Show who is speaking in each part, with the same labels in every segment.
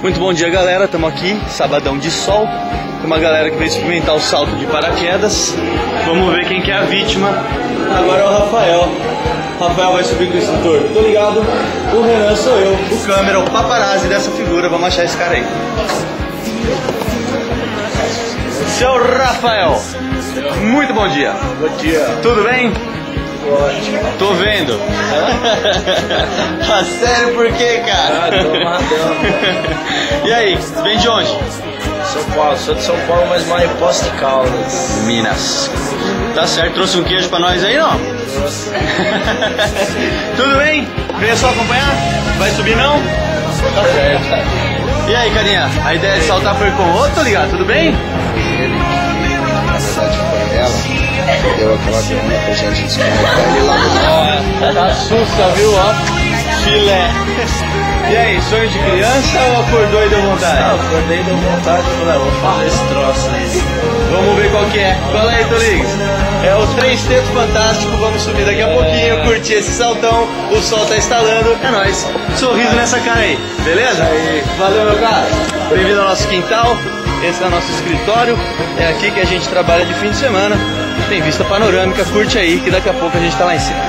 Speaker 1: Muito bom dia, galera, estamos aqui, sabadão de sol. Tem uma galera que veio experimentar o salto de paraquedas. Vamos ver quem que é a vítima. Agora é o Rafael. O Rafael vai subir com o instrutor. Tô ligado, o Renan sou eu, o câmera, o paparazzi dessa figura. Vamos achar esse cara aí. Seu Rafael, muito bom dia.
Speaker 2: Bom dia.
Speaker 1: Tudo bem?
Speaker 2: Ótimo.
Speaker 1: Tô vendo. Sério, por quê, cara?
Speaker 2: Tô amarradão.
Speaker 1: E aí, vem de onde?
Speaker 2: São Paulo, sou de São Paulo, mas moro em Poços de Caldas.
Speaker 1: Minas. Tá certo, trouxe um queijo pra nós aí, não?
Speaker 2: Nossa.
Speaker 1: Tudo bem? Veio só acompanhar? Vai subir não?
Speaker 2: Tá certo.
Speaker 1: E aí, carinha? A ideia de saltar foi com o outro, ligado? Tudo bem?
Speaker 2: Ele, na verdade, foi ela. Deu aquela grana pra gente desconectar ele lá no...
Speaker 1: Tá sussa, viu? Ó, filé. E aí, sonho de criança ou acordou e deu vontade?
Speaker 2: Não, acordei e deu vontade. Falei, vou fazer esse troço aí.
Speaker 1: Vamos ver qual que é. Fala aí, Toligues. É o Três Tetos Fantástico. Vamos subir daqui a pouquinho, curtir esse saltão. O sol tá estalando. É nóis. Sorriso nessa cara aí, beleza?
Speaker 2: Aí.
Speaker 1: Valeu, meu cara. Bem-vindo ao nosso quintal. Esse é o nosso escritório. É aqui que a gente trabalha de fim de semana. Tem vista panorâmica. Curte aí que daqui a pouco a gente tá lá em cima.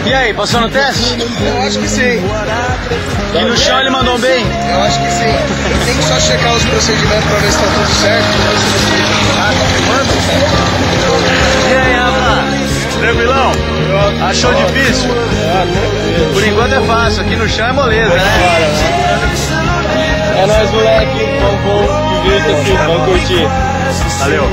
Speaker 1: E aí, passou no teste?
Speaker 2: Eu acho que sim.
Speaker 1: E no chão ele mandou bem?
Speaker 2: Eu acho que sim. Eu tenho que só checar os procedimentos pra ver se tá tudo certo.
Speaker 1: E aí, rapaz? Tranquilão? Achou difícil? Por enquanto é fácil, aqui no chão é moleza, né?
Speaker 2: É nóis, moleque. Vamos, divirta-se, vamos curtir.
Speaker 1: Valeu.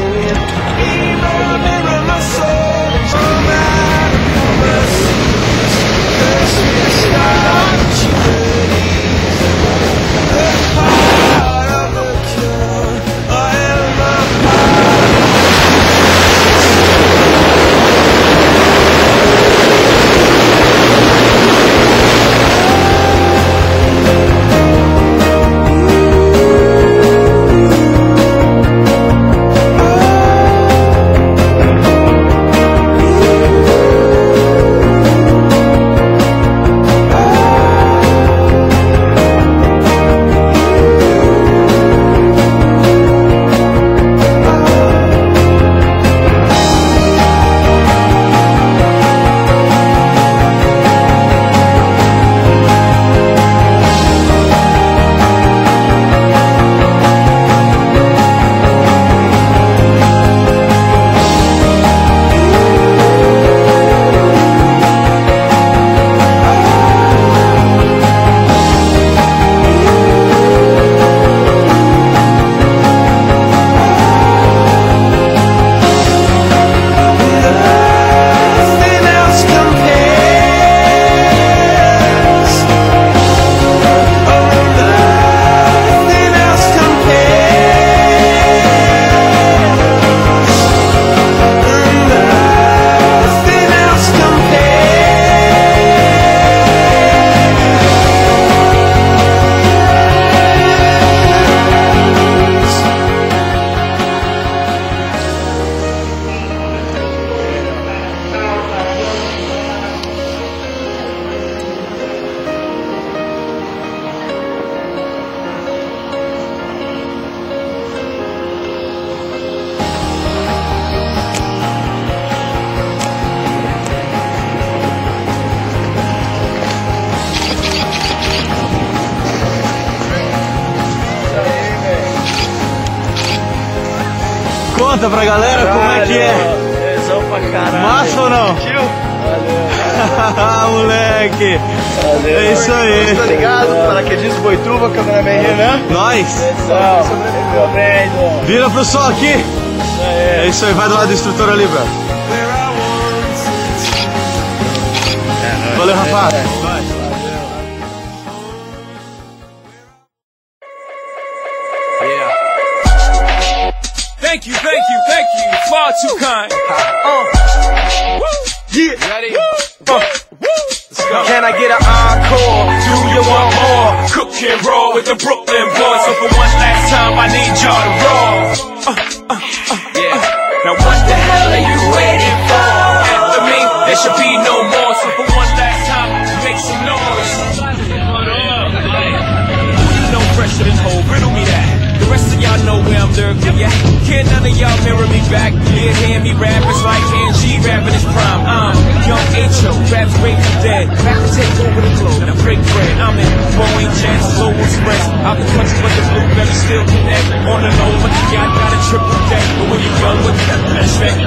Speaker 1: Conta pra galera como é que é.
Speaker 2: Tesão pra caralho.
Speaker 1: Massa ou não?
Speaker 2: Valeu.
Speaker 1: Moleque.
Speaker 2: Valeu.
Speaker 1: É isso aí.
Speaker 2: Tá ligado? Paraquedismo, Boituva, cameraman Renan.
Speaker 1: Nós.
Speaker 2: Tesão. Sobreviveu bem,
Speaker 1: Vira pro sol aqui. É isso aí, vai do lado do instrutor ali, bro. Valeu, rapaz. Vai.
Speaker 3: Thank you, far too kind.
Speaker 1: Yeah.
Speaker 3: Ready? Let's go. Can I get an encore? Do you want more? Cook and roll with the Brooklyn boys. So for one last time, I need y'all to roll. Yeah. Now what the hell are you waiting for? y'all mirror me back. Yeah, hear me rap, it's like Angie rapping his prime. I'm young H.O., raps great for dead. Back to take over the globe, now break bread. I'm in Boeing Jets, Global Express. Out the country, but the blueberry still connect. On the low, but the yacht got a triple deck. But when you're young with that respect,